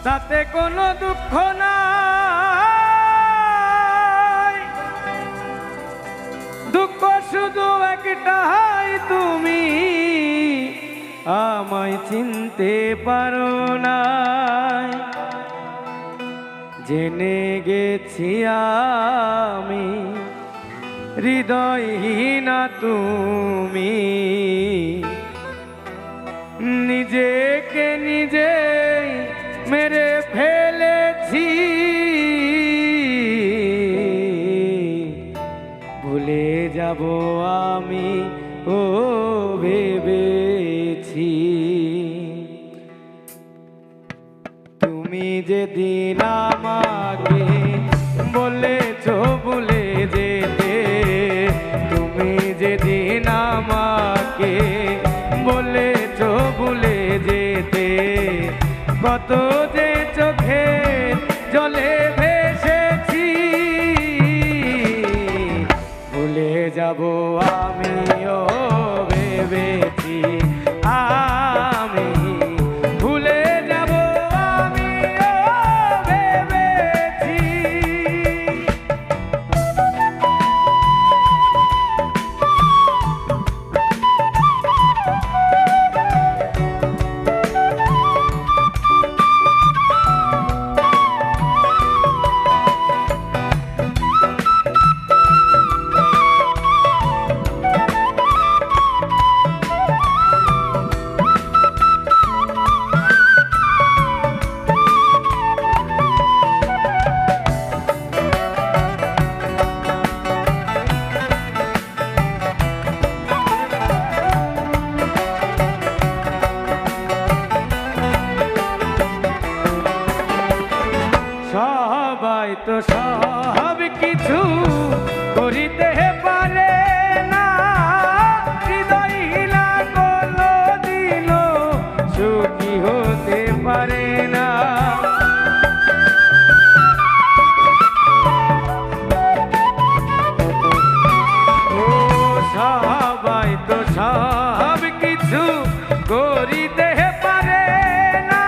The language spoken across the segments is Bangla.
তাতে কোনো দুঃখ নাই, দুঃখ শুধু একটাই, তুমি আমায় চিনতে পারো না। জেনে গেছি আমি হৃদয়হীনা তুমি, নিজেকে নিজে মেরে ফেলেছি। ভুলে যাব আমি ও ভেবেছি। তুমি যেদিন আমাকে বলেছ ভুলে যেতে, তুমি যেদিন আমাকে বলেছ ভুলে যেতে, কত যে চোখে জলে ভেসেছি। ভুলে যাব আমিও ভেবেছি, আমি ভুলে যাব আমিও ভেবেছি। সবাই তো সব কিছু করিতে পারে না, হৃদয়হীনা কোনদিনও সুখী হতে পারে না। ও সবাই তো সব কিছু করিতে পারে না,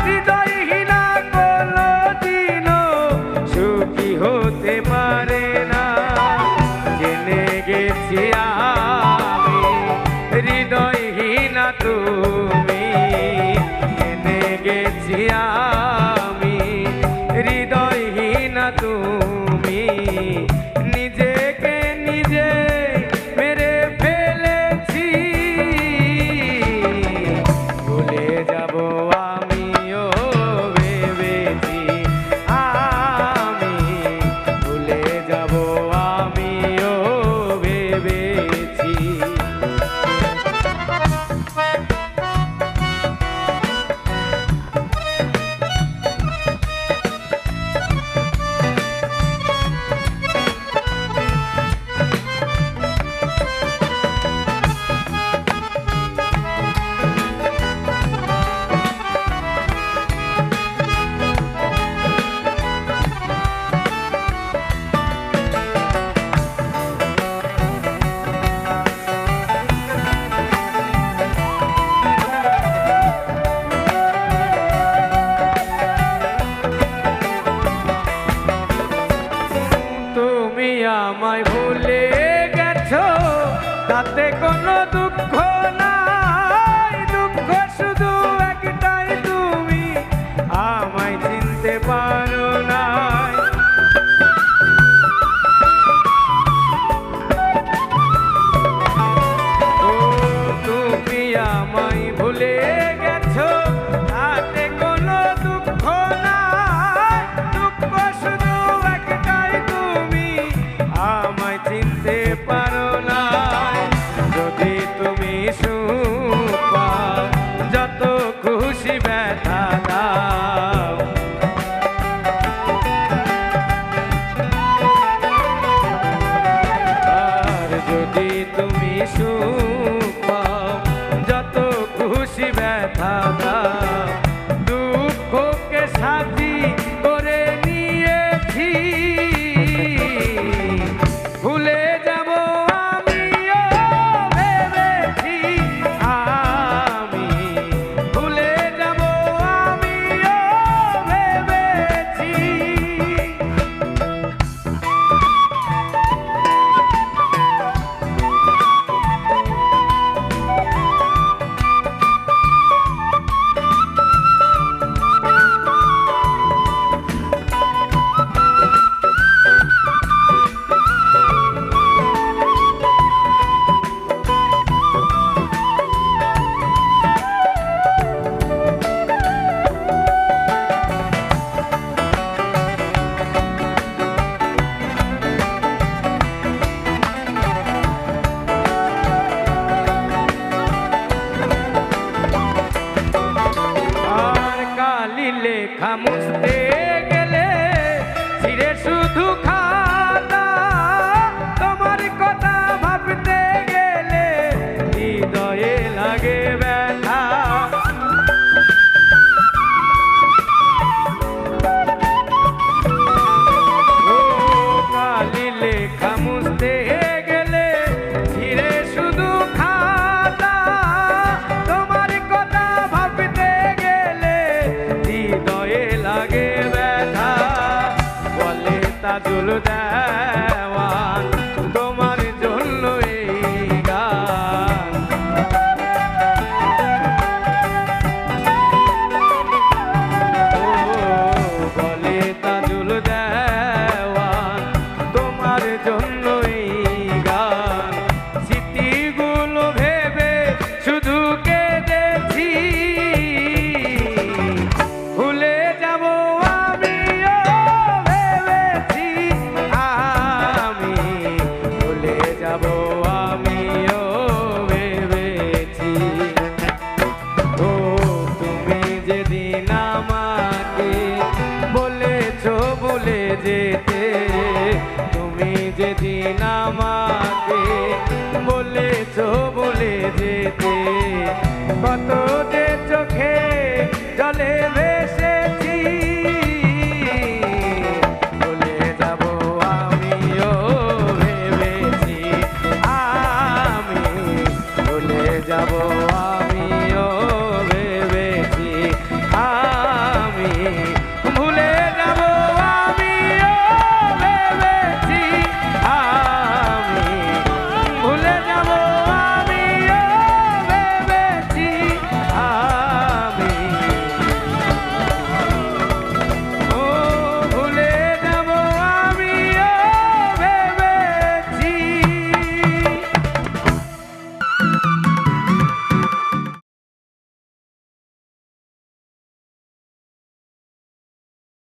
হৃদয়হীনা কোনদিনও সুখী হতে পারে না। জেনে গেছি আমি হৃদয়হীনা তুমি, জেনে গেছি আমি হৃদয়হীনা তুমি, নিজেকে নিজে মেরে ফেলেছি। ভুলে যাব আমিও ভেবেছি, আমি ভুলে যাব আমিও ভেবেছি। তুমি আমায় ভুলে গেছো, তাতে কোনো দুঃখ নাই, দুঃখ শুধু একটাই, তুমি আমায় চিনতে পারো না। ও তুমি আমায় ভুলে গেছো, তাতে কোনো দুঃখ নাই, দুঃখ শুধু একটাই, তুমি আমায় চিনতে পারো না। যদি তুমি সুখ পাও, যত খুশি ব্যথা দাও, আর যদি তুমি সুখ পাও, যত খুশি ব্যথা দাও, দুঃখকে সাথী করে নিয়েছি। ভুলে যাব আমিও ভেবেছি, আমি ভুলে যাব আমিও কালি লেখা মুছতে গেলে ছিঁড়ে শুধু খাতা, তোমার কথা ভাবতে গেলে হৃদয়ে লাগে ব্যথা। ও কালি লেখা মুছতে গেলে ছিঁড়ে শুধু খাতা, তোমার কথা ভাবতে গেলে হৃদয়ে লাগে ব্যথা। বলে তাজুল দেওয়ান তোমার জন্য এই গান। ও বলে তাজুল দেওয়ান তোমার জন্য এই গান। স্মৃতিগুলো ভেবে শুধু কেঁদেছি, ভুলে যাব আমিও ভেবেছি, আমি ভুলে যাব আমিও ভেবেছি। ও তুমি যেদিন আমাকে বলেছো ভুলে যেতে, তুমি যেদিন আমাকে বলেছো ভুলে যেতে, কত যে চোখে জলে